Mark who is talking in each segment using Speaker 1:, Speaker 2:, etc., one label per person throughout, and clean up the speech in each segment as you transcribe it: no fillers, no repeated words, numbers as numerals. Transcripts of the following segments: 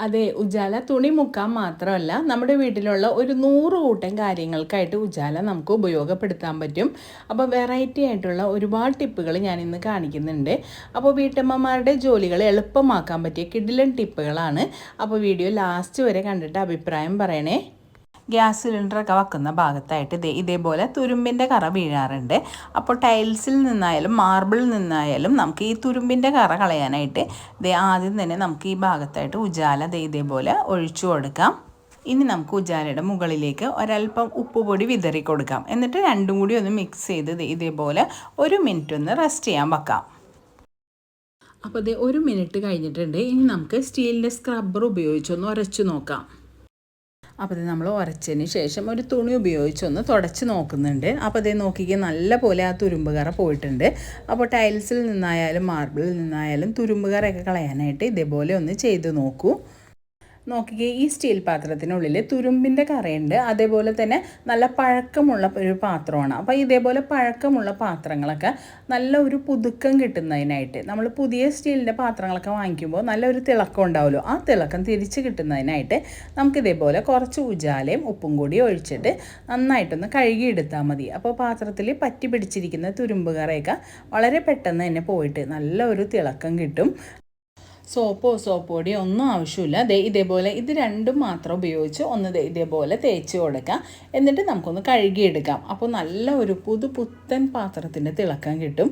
Speaker 1: അതെ, ഉജാല തുണി മുക്കാൻ മാത്രമല്ല നമ്മുടെ വീട്ടിലുള്ള ഒരു 100 കൂട്ടം കാര്യങ്ങൾക്കായിട്ട് ഉജാല നമുക്ക് ഉപയോഗപ്പെടുത്താൻ പറ്റും. അപ്പോൾ വെറൈറ്റി ആയിട്ടുള്ള ഒരുപാട് ടിപ്പുകൾ ഞാൻ ഇന്ന് കാണിക്കുന്നുണ്ട്. അപ്പോൾ വീട്ടമ്മമാരുടെ ജോലികൾ എളുപ്പമാക്കാൻ പറ്റിയ കിടിലൻ ടിപ്പുകളാണ്. അപ്പോൾ വീഡിയോ ലാസ്റ്റ് വരെ കണ്ടിട്ട് അഭിപ്രായം പറയണേ. ഗ്യാസ് സിലിണ്ടറൊക്കെ വെക്കുന്ന ഭാഗത്തായിട്ട് ഇതേപോലെ തുരുമ്പിൻ്റെ കറ വീഴാറുണ്ട്. അപ്പോൾ ടൈൽസിൽ നിന്നായാലും മാർബിളിൽ നിന്നായാലും നമുക്ക് ഈ തുരുമ്പിൻ്റെ കറ കളയാനായിട്ട് ആദ്യം തന്നെ നമുക്ക് ഈ ഭാഗത്തായിട്ട് ഉജാല ഇതേപോലെ ഒഴിച്ചു കൊടുക്കാം. ഇനി നമുക്ക് ഉജാലയുടെ മുകളിലേക്ക് ഒരല്പം ഉപ്പുപൊടി വിതറി കൊടുക്കാം. എന്നിട്ട് രണ്ടും കൂടി ഒന്ന് മിക്സ് ചെയ്ത് ഇതേപോലെ 1 മിനിറ്റ് ഒന്ന് റെസ്റ്റ് ചെയ്യാൻ വെക്കാം. അപ്പോൾ 1 മിനിറ്റ് കഴിഞ്ഞിട്ടുണ്ട്. ഇനി നമുക്ക് സ്റ്റീലിൻ്റെ സ്ക്രബ്ബർ ഉപയോഗിച്ചൊന്ന് ഉരച്ചു നോക്കാം. അപ്പോൾ ഇത് നമ്മൾ ഉരച്ചതിന് ശേഷം ഒരു തുണി ഉപയോഗിച്ചൊന്ന് തുടച്ച് നോക്കുന്നുണ്ട്. അപ്പോൾ ഇത് നോക്കിക്കുക, നല്ല പോലെ ആ തുരുമ്പ് കറ പോയിട്ടുണ്ട്. അപ്പോൾ ടൈൽസിൽ നിന്നായാലും മാർബിളിൽ നിന്നായാലും തുരുമ്പ് കറയൊക്കെ കളയാനായിട്ട് ഇതേപോലെ ഒന്ന് ചെയ്ത് നോക്കൂ. നോക്കിക്കേ, ഈ സ്റ്റീൽ പാത്രത്തിനുള്ളിൽ തുരുമ്പിൻ്റെ കറയുണ്ട്. അതേപോലെ തന്നെ നല്ല പഴക്കമുള്ള ഒരു പാത്രമാണ്. അപ്പോൾ ഇതേപോലെ പഴക്കമുള്ള പാത്രങ്ങളൊക്കെ നല്ല ഒരു പുതുക്കം കിട്ടുന്നതിനായിട്ട്, നമ്മൾ പുതിയ സ്റ്റീലിൻ്റെ പാത്രങ്ങളൊക്കെ വാങ്ങിക്കുമ്പോൾ നല്ലൊരു തിളക്കം ഉണ്ടാവുമല്ലോ, ആ തിളക്കം തിരിച്ച് കിട്ടുന്നതിനായിട്ട് നമുക്കിതേപോലെ കുറച്ച് ഉജാലയും ഉപ്പും കൂടി ഒഴിച്ചിട്ട് നന്നായിട്ടൊന്ന് കഴുകിയെടുത്താൽ മതി. അപ്പോൾ പാത്രത്തിൽ പറ്റി പിടിച്ചിരിക്കുന്ന തുരുമ്പ് കറയൊക്കെ വളരെ പെട്ടെന്ന് തന്നെ പോയിട്ട് നല്ല ഒരു തിളക്കം കിട്ടും. സോപ്പോ സോപ്പ് പൊടിയോ ഒന്നും ആവശ്യമില്ല. ഇതേപോലെ ഇത് രണ്ടും മാത്രം ഉപയോഗിച്ച് ഒന്ന് ഇതേപോലെ തേച്ച് കൊടുക്കാം. എന്നിട്ട് നമുക്കൊന്ന് കഴുകിയെടുക്കാം. അപ്പോൾ നല്ല ഒരു പുത്തൻ പാത്രത്തിൻ്റെ തിളക്കം കിട്ടും.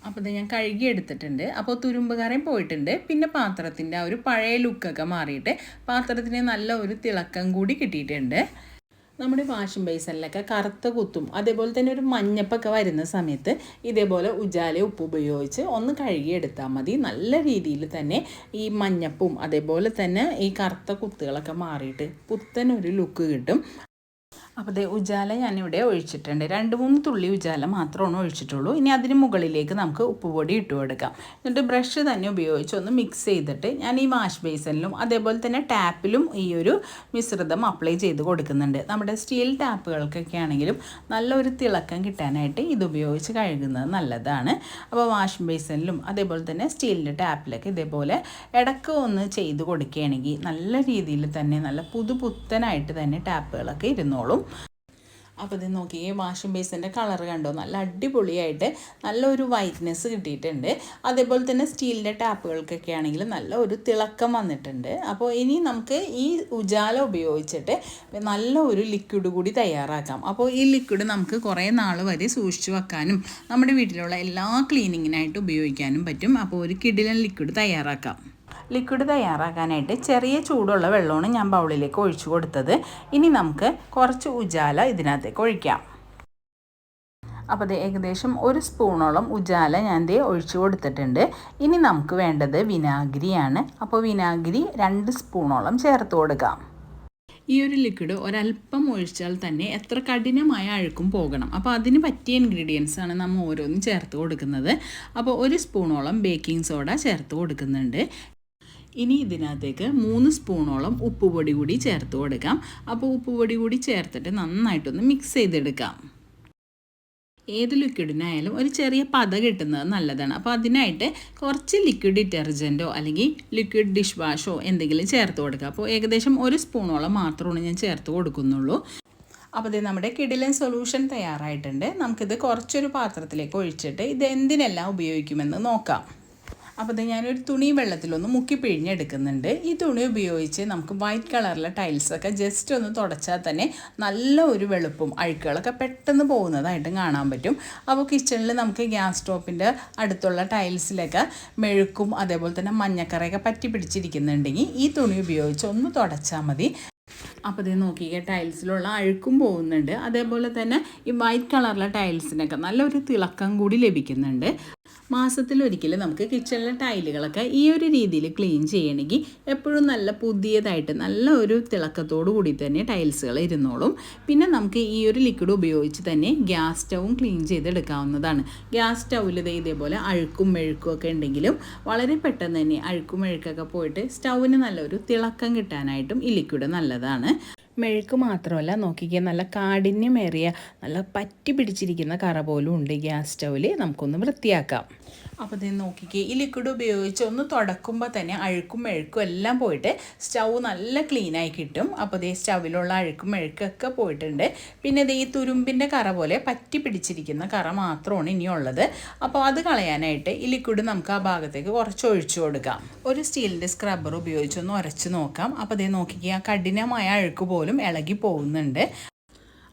Speaker 1: അപ്പോൾ ഞാൻ കഴുകിയെടുത്തിട്ടുണ്ട്. അപ്പോൾ തുരുമ്പ് കറയും പോയിട്ടുണ്ട്. പിന്നെ പാത്രത്തിൻ്റെ ആ ഒരു പഴയ ലുക്കൊക്കെ മാറിയിട്ട് പാത്രത്തിന് നല്ല ഒരു തിളക്കം കൂടി കിട്ടിയിട്ടുണ്ട്. നമ്മുടെ വാഷിംഗ് ബേസിനിലൊക്കെ കറുത്ത കുത്തും അതേപോലെ തന്നെ ഒരു മഞ്ഞപ്പൊക്കെ വരുന്ന സമയത്ത് ഇതേപോലെ ഉജാല ഉപ്പ് ഉപയോഗിച്ച് ഒന്ന് കഴുകിയെടുത്താൽ മതി. നല്ല രീതിയിൽ തന്നെ ഈ മഞ്ഞപ്പും അതേപോലെ തന്നെ ഈ കറുത്ത കുത്തുകളൊക്കെ മാറിയിട്ട് പുത്തനൊരു ലുക്ക് കിട്ടും. അപ്പോൾ ഉജാല ഞാനിവിടെ ഒഴിച്ചിട്ടുണ്ട്. 2-3 തുള്ളി ഉജാല മാത്രമാണ് ഒഴിച്ചിട്ടുള്ളൂ. ഇനി അതിന് മുകളിലേക്ക് നമുക്ക് ഉപ്പുപൊടി ഇട്ട് കൊടുക്കാം. എന്നിട്ട് ബ്രഷ് തന്നെ ഉപയോഗിച്ച് ഒന്ന് മിക്സ് ചെയ്തിട്ട് ഞാൻ ഈ വാഷ് ബേസിനിലും അതേപോലെ തന്നെ ടാപ്പിലും ഈ ഒരു മിശ്രിതം അപ്ലൈ ചെയ്ത് കൊടുക്കുന്നുണ്ട്. നമ്മുടെ സ്റ്റീൽ ടാപ്പുകൾക്കൊക്കെ ആണെങ്കിലും നല്ലൊരു തിളക്കം കിട്ടാനായിട്ട് ഇത് ഉപയോഗിച്ച് കഴുകുന്നത് നല്ലതാണ്. അപ്പോൾ വാഷ് ബേസിനിലും അതേപോലെ തന്നെ സ്റ്റീലിൻ്റെ ടാപ്പിലൊക്കെ ഇതേപോലെ ഇടയ്ക്ക് ഒന്ന് ചെയ്ത് കൊടുക്കുകയാണെങ്കിൽ നല്ല രീതിയിൽ തന്നെ നല്ല പുത്തനായിട്ട് തന്നെ ടാപ്പുകളൊക്കെ ഇരുന്നോളും. അപ്പോൾ ഇത് നോക്കിയേ, വാഷിംഗ് ബേസിൻ്റെ കളർ കണ്ടോ, നല്ല അടിപൊളിയായിട്ട് നല്ലൊരു വൈറ്റ്നെസ് കിട്ടിയിട്ടുണ്ട്. അതേപോലെ തന്നെ സ്റ്റീലിൻ്റെ ടാപ്പുകൾക്കൊക്കെ ആണെങ്കിൽ നല്ല ഒരു തിളക്കം വന്നിട്ടുണ്ട്. അപ്പോൾ ഇനി നമുക്ക് ഈ ഉജാല ഉപയോഗിച്ചിട്ട് നല്ല ഒരു ലിക്വിഡ് കൂടി തയ്യാറാക്കാം. അപ്പോൾ ഈ ലിക്വിഡ് നമുക്ക് കുറേ നാൾ വരെ സൂക്ഷിച്ച് വെക്കാനും നമ്മുടെ വീട്ടിലുള്ള എല്ലാ ക്ലീനിങ്ങിനായിട്ട് ഉപയോഗിക്കാനും പറ്റും. അപ്പോൾ ഒരു കിടിലൻ ലിക്വിഡ് തയ്യാറാക്കാം. ലിക്വിഡ് തയ്യാറാക്കാനായിട്ട് ചെറിയ ചൂടുള്ള വെള്ളമാണ് ഞാൻ ബൗളിലേക്ക് ഒഴിച്ചു കൊടുത്തത്. ഇനി നമുക്ക് കുറച്ച് ഉജാല ഇതിനകത്തേക്ക് ഒഴിക്കാം. അപ്പോൾ അത് ഏകദേശം 1 സ്പൂണോളം ഉജാല ഞാൻ ഒഴിച്ചു കൊടുത്തിട്ടുണ്ട്. ഇനി നമുക്ക് വേണ്ടത് വിനാഗിരിയാണ്. അപ്പോൾ വിനാഗിരി 2 സ്പൂണോളം ചേർത്ത് കൊടുക്കാം. ഈ ഒരു ലിക്വിഡ് ഒരല്പം ഒഴിച്ചാൽ തന്നെ എത്ര കഠിനമായ അഴുക്കും പോകണം. അപ്പോൾ അതിന് പറ്റിയ ഇൻഗ്രീഡിയൻസാണ് നമ്മൾ ഓരോന്നും ചേർത്ത് കൊടുക്കുന്നത്. അപ്പോൾ 1 സ്പൂണോളം ബേക്കിംഗ് സോഡ ചേർത്ത് കൊടുക്കുന്നുണ്ട്. ഇനി ഇതിനകത്തേക്ക് 3 സ്പൂണോളം ഉപ്പുപൊടി കൂടി ചേർത്ത് കൊടുക്കാം. അപ്പോൾ ഉപ്പുപൊടി കൂടി ചേർത്തിട്ട് നന്നായിട്ടൊന്ന് മിക്സ് ചെയ്തെടുക്കാം. ഏത് ലിക്വിഡിനായാലും ഒരു ചെറിയ പത കിട്ടുന്നത് നല്ലതാണ്. അപ്പോൾ അതിനായിട്ട് കുറച്ച് ലിക്വിഡ് ഡിറ്റർജൻറ്റോ അല്ലെങ്കിൽ ലിക്വിഡ് ഡിഷ് വാഷോ എന്തെങ്കിലും ചേർത്ത് കൊടുക്കുക. അപ്പോൾ ഏകദേശം 1 സ്പൂണോളം മാത്രമാണ് ഞാൻ ചേർത്ത് കൊടുക്കുന്നുള്ളൂ. അപ്പോൾ ഇത് നമ്മുടെ കിടിലൻ സൊല്യൂഷൻ തയ്യാറായിട്ടുണ്ട്. നമുക്കിത് കുറച്ചൊരു പാത്രത്തിലേക്ക് ഒഴിച്ചിട്ട് ഇത് എന്തിനെല്ലാം ഉപയോഗിക്കുമെന്ന് നോക്കാം. അപ്പോൾ ഇത് ഞാനൊരു തുണി വെള്ളത്തിലൊന്ന് മുക്കി പിഴിഞ്ഞെടുക്കുന്നുണ്ട്. ഈ തുണി ഉപയോഗിച്ച് നമുക്ക് വൈറ്റ് കളറിലെ ടൈൽസൊക്കെ ജസ്റ്റ് ഒന്ന് തുടച്ചാൽ തന്നെ നല്ല ഒരു വെളുപ്പും അഴുക്കുകളൊക്കെ പെട്ടെന്ന് പോകുന്നതായിട്ടും കാണാൻ പറ്റും. അപ്പോൾ കിച്ചണിൽ നമുക്ക് ഗ്യാസ് സ്റ്റോപ്പിൻ്റെ അടുത്തുള്ള ടൈൽസിലൊക്കെ മെഴുക്കും അതേപോലെ തന്നെ മഞ്ഞക്കറയൊക്കെ പറ്റി പിടിച്ചിരിക്കുന്നുണ്ടെങ്കിൽ ഈ തുണി ഉപയോഗിച്ച് ഒന്ന് തുടച്ചാൽ മതി. അപ്പോൾ ഇത് നോക്കിക്കുക, ടൈൽസിലുള്ള അഴുക്കും പോകുന്നുണ്ട്. അതേപോലെ തന്നെ ഈ വൈറ്റ് കളറിലെ ടൈൽസിനൊക്കെ നല്ലൊരു തിളക്കം കൂടി ലഭിക്കുന്നുണ്ട്. മാസത്തിലൊരിക്കൽ നമുക്ക് കിച്ചണിലെ ടൈലുകളൊക്കെ ഈ ഒരു രീതിയിൽ ക്ലീൻ ചെയ്യണമെങ്കിൽ എപ്പോഴും നല്ല പുതിയതായിട്ട് നല്ല ഒരു തിളക്കത്തോടു കൂടി തന്നെ ടൈൽസുകൾ ഇരുന്നോളും. പിന്നെ നമുക്ക് ഈ ഒരു ലിക്വിഡ് ഉപയോഗിച്ച് തന്നെ ഗ്യാസ് സ്റ്റൗവും ക്ലീൻ ചെയ്തെടുക്കാവുന്നതാണ്. ഗ്യാസ് സ്റ്റൗവിൽ ഇതേപോലെ അഴുക്കും മെഴുക്കും ഒക്കെ ഉണ്ടെങ്കിലും വളരെ പെട്ടെന്ന് തന്നെ അഴുക്കും മെഴുക്കൊക്കെ പോയിട്ട് സ്റ്റൗവിന് നല്ലൊരു തിളക്കം കിട്ടാനായിട്ടും ഈ ലിക്വിഡ് നല്ലതാണ്. മെഴുക്ക് മാത്രമല്ല, നോക്കിക്കാൻ നല്ല കാഠിന്യമേറിയ നല്ല പറ്റി പിടിച്ചിരിക്കുന്ന കറ പോലും ഉണ്ട് ഗ്യാസ് സ്റ്റൗവിൽ. നമുക്കൊന്ന് വൃത്തിയാക്കാം. അപ്പോൾ ഇത് നോക്കിക്കേ, ഈ ലിക്വിഡ് ഉപയോഗിച്ച് ഒന്ന് തുടക്കുമ്പോൾ തന്നെ അഴുക്കും മെഴുക്കും എല്ലാം പോയിട്ട് സ്റ്റൗ നല്ല ക്ലീനായി കിട്ടും. അപ്പോൾ ഇത് സ്റ്റൗവിലുള്ള അഴുക്കും മെഴുക്കൊക്കെ പോയിട്ടുണ്ട്. പിന്നെ ഇത് ഈ തുരുമ്പിൻ്റെ കറ പോലെ പറ്റി പിടിച്ചിരിക്കുന്ന കറ മാത്രമാണ് ഇനിയുള്ളത്. അപ്പോൾ അത് കളയാനായിട്ട് ഈ ലിക്വിഡ് നമുക്ക് ആ ഭാഗത്തേക്ക് കുറച്ച് ഒഴിച്ചു കൊടുക്കാം. ഒരു സ്റ്റീലിൻ്റെ സ്ക്രബ്ബർ ഉപയോഗിച്ചൊന്ന് ഉരച്ച് നോക്കാം. അപ്പോൾ ഇത് നോക്കിക്കേ, ആ കഠിനമായ അഴുക്ക് പോലും ഇളകി പോകുന്നുണ്ട്.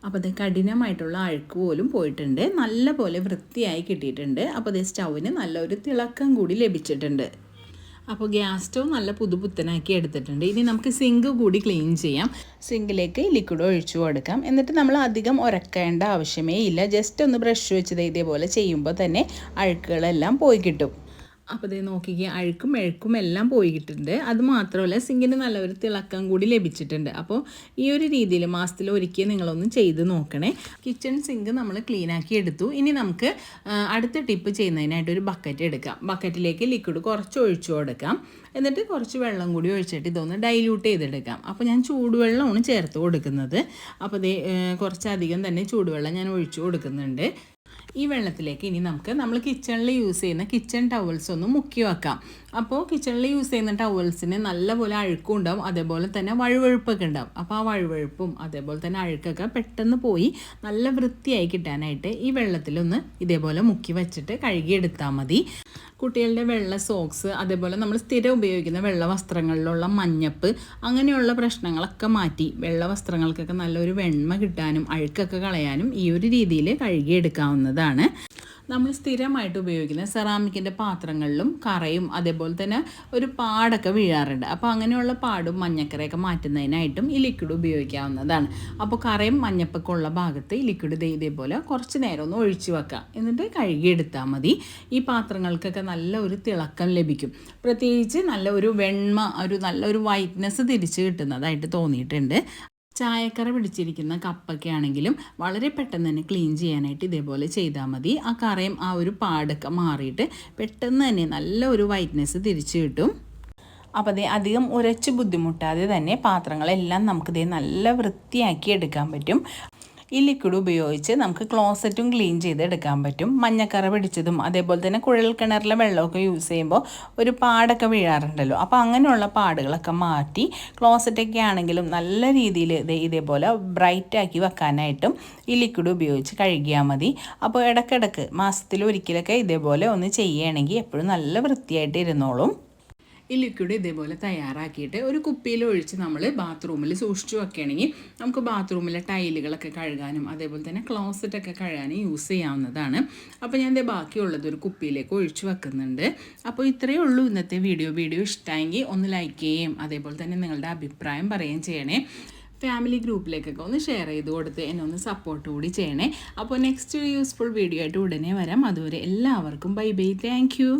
Speaker 1: അപ്പോൾ അത് കഠിനമായിട്ടുള്ള അഴുക്ക് പോലും പോയിട്ടുണ്ട്. നല്ല പോലെ വൃത്തിയായി കിട്ടിയിട്ടുണ്ട്. അപ്പോൾ അത് സ്റ്റൗവിന് നല്ലൊരു തിളക്കം കൂടി ലഭിച്ചിട്ടുണ്ട്. അപ്പോൾ ഗ്യാസ് സ്റ്റൗ നല്ല പുതുപുത്തനാക്കി എടുത്തിട്ടുണ്ട്. ഇനി നമുക്ക് സിങ്ക് കൂടി ക്ലീൻ ചെയ്യാം. സിങ്കിലേക്ക് ലിക്വിഡ് ഒഴിച്ചു കൊടുക്കാം. എന്നിട്ട് നമ്മൾ അധികം ഉരക്കേണ്ട ആവശ്യമേ ഇല്ല. ജസ്റ്റ് ഒന്ന് ബ്രഷ് വെച്ചത് ഇതേപോലെ ചെയ്യുമ്പോൾ തന്നെ അഴുക്കുകളെല്ലാം പോയി കിട്ടും. അപ്പോൾ ഇത് നോക്കിക്കുക, അഴുക്കും മെഴുക്കും എല്ലാം പോയിട്ടുണ്ട്. അതുമാത്രമല്ല സിങ്കിന് നല്ലൊരു തിളക്കം കൂടി ലഭിച്ചിട്ടുണ്ട്. അപ്പോൾ ഈ ഒരു രീതിയിൽ മാസത്തിൽ ഒരിക്കൽ നിങ്ങളൊന്ന് ചെയ്ത് നോക്കണേ. കിച്ചൺ സിങ്ക് നമ്മൾ ക്ലീനാക്കി എടുത്തു. ഇനി നമുക്ക് അടുത്ത ടിപ്പ് ചെയ്യുന്നതിനായിട്ട് ഒരു ബക്കറ്റ് എടുക്കാം. ബക്കറ്റിലേക്ക് ലിക്വിഡ് കുറച്ച് ഒഴിച്ചു കൊടുക്കാം. എന്നിട്ട് കുറച്ച് വെള്ളം കൂടി ഒഴിച്ചിട്ട് ഇതൊന്ന് ഡൈല്യൂട്ട് ചെയ്തെടുക്കാം. അപ്പോൾ ഞാൻ ചൂടുവെള്ളമാണ് ചേർത്ത് കൊടുക്കുന്നത്. അപ്പോൾ ഇത് കുറച്ചധികം തന്നെ ചൂടുവെള്ളം ഞാൻ ഒഴിച്ചു കൊടുക്കുന്നുണ്ട്. ഈ വെള്ളത്തിലേക്ക് ഇനി നമ്മൾ കിച്ചണിൽ യൂസ് ചെയ്യുന്ന കിച്ചൺ ടവൽസ് ഒന്ന് മുക്കി വെക്കാം. അപ്പോൾ കിച്ചണിൽ യൂസ് ചെയ്യുന്ന ടവൽസിന് നല്ലപോലെ അഴുക്കും ഉണ്ടാവും, അതേപോലെ തന്നെ വഴുവഴുപ്പൊക്കെ ഉണ്ടാവും. അപ്പോൾ ആ വഴുവഴുപ്പും അതേപോലെ തന്നെ അഴുക്കൊക്കെ പെട്ടെന്ന് പോയി നല്ല വൃത്തിയായി കിട്ടാനായിട്ട് ഈ വെള്ളത്തിലൊന്ന് ഇതേപോലെ മുക്കി വെച്ചിട്ട് കഴുകിയെടുത്താൽ മതി. കുട്ടികളുടെ വെള്ള സോക്സ്, അതേപോലെ നമ്മൾ സ്ഥിരം ഉപയോഗിക്കുന്ന വെള്ള വസ്ത്രങ്ങളിലുള്ള മഞ്ഞപ്പ്, അങ്ങനെയുള്ള പ്രശ്നങ്ങളൊക്കെ മാറ്റി വെള്ള വസ്ത്രങ്ങൾക്കൊക്കെ നല്ലൊരു വെണ്മ കിട്ടാനും അഴുക്കൊക്കെ കളയാനും ഈ ഒരു രീതിയിൽ കഴുകിയെടുക്കാവുന്നതാണ്. നമ്മൾ സ്ഥിരമായിട്ട് ഉപയോഗിക്കുന്ന സെറാമിക്കിൻ്റെ പാത്രങ്ങളിലും കറയും അതേപോലെ തന്നെ ഒരു പാടൊക്കെ വീഴാറുണ്ട്. അപ്പോൾ അങ്ങനെയുള്ള പാടും മഞ്ഞക്കറയൊക്കെ മാറ്റുന്നതിനായിട്ടും ഈ ലിക്വിഡ് ഉപയോഗിക്കാവുന്നതാണ്. അപ്പോൾ കറയും മഞ്ഞപ്പൊക്കെ ഉള്ള ഭാഗത്ത് ഈ ലിക്വിഡ് ഇതേപോലെ കുറച്ച് നേരം ഒന്ന് ഒഴിച്ച് വെക്കാം. എന്നിട്ട് കഴുകിയെടുത്താൽ മതി. ഈ പാത്രങ്ങൾക്കൊക്കെ നല്ല ഒരു തിളക്കം ലഭിക്കും. പ്രത്യേകിച്ച് നല്ല ഒരു വെണ്മ, നല്ലൊരു വൈറ്റ്നെസ് തിരിച്ച് കിട്ടുന്നതായിട്ട് തോന്നിയിട്ടുണ്ട്. ചായക്കറ പിടിച്ചിരിക്കുന്ന കപ്പൊക്കെ ആണെങ്കിലും വളരെ പെട്ടെന്ന് തന്നെ ക്ലീൻ ചെയ്യാനായിട്ട് ഇതേപോലെ ചെയ്താൽ മതി. ആ കറയും ആ ഒരു പാടൊക്കെ മാറിയിട്ട് പെട്ടെന്ന് തന്നെ നല്ല ഒരു വൈറ്റ്നെസ് തിരിച്ചു കിട്ടും. അപ്പോൾ അതേ അധികം ഉരച്ച് ബുദ്ധിമുട്ടാതെ തന്നെ പാത്രങ്ങളെല്ലാം നമുക്കിതേ നല്ല വൃത്തിയാക്കി എടുക്കാൻ പറ്റും. ഈ ലിക്വിഡ് ഉപയോഗിച്ച് നമുക്ക് ക്ലോസറ്റും ക്ലീൻ ചെയ്തെടുക്കാൻ പറ്റും. മഞ്ഞക്കറ പിടിച്ചതും അതേപോലെ തന്നെ കുഴൽ കിണറിലെ വെള്ളമൊക്കെ യൂസ് ചെയ്യുമ്പോൾ ഒരു പാടൊക്കെ വീഴാറുണ്ടല്ലോ. അപ്പോൾ അങ്ങനെയുള്ള പാടുകളൊക്കെ മാറ്റി ക്ലോസറ്റൊക്കെ ആണെങ്കിലും നല്ല രീതിയിൽ ഇതേപോലെ ബ്രൈറ്റാക്കി വെക്കാനായിട്ടും ഈ ലിക്വിഡ് ഉപയോഗിച്ച് കഴുകിയാൽ മതി. അപ്പോൾ ഇടയ്ക്കിടയ്ക്ക് മാസത്തിൽ ഒരിക്കലൊക്കെ ഇതേപോലെ ഒന്ന് ചെയ്യുകയാണെങ്കിൽ എപ്പോഴും നല്ല വൃത്തിയായിട്ട് ഇരുന്നോളും. ഈ ലിക്വിഡ് ഇതേപോലെ തയ്യാറാക്കിയിട്ട് ഒരു കുപ്പിയിൽ ഒഴിച്ച് നമ്മൾ ബാത്റൂമിൽ സൂക്ഷിച്ചു വെക്കുകയാണെങ്കിൽ നമുക്ക് ബാത്റൂമിലെ ടൈലുകളൊക്കെ കഴുകാനും അതേപോലെ തന്നെ ക്ലോസറ്റൊക്കെ കഴുകാനും യൂസ് ചെയ്യാവുന്നതാണ്. അപ്പോൾ ഞാൻ ബാക്കിയുള്ളത് ഒരു കുപ്പിയിലേക്ക് ഒഴിച്ചു വെക്കുന്നുണ്ട്. അപ്പോൾ ഇത്രയേ ഉള്ളൂ ഇന്നത്തെ വീഡിയോ ഇഷ്ടമായെങ്കിൽ ഒന്ന് ലൈക്ക് ചെയ്യുകയും അതേപോലെ തന്നെ നിങ്ങളുടെ അഭിപ്രായം പറയുകയും ചെയ്യണേ. ഫാമിലി ഗ്രൂപ്പിലേക്കൊക്കെ ഒന്ന് ഷെയർ ചെയ്ത് കൊടുത്ത് എന്നെ ഒന്ന് സപ്പോർട്ട് കൂടി ചെയ്യണേ. അപ്പോൾ നെക്സ്റ്റ് യൂസ്ഫുൾ വീഡിയോ ആയിട്ട് ഉടനെ വരാം. അതുവരെ എല്ലാവർക്കും ബൈ ബൈ, താങ്ക് യു.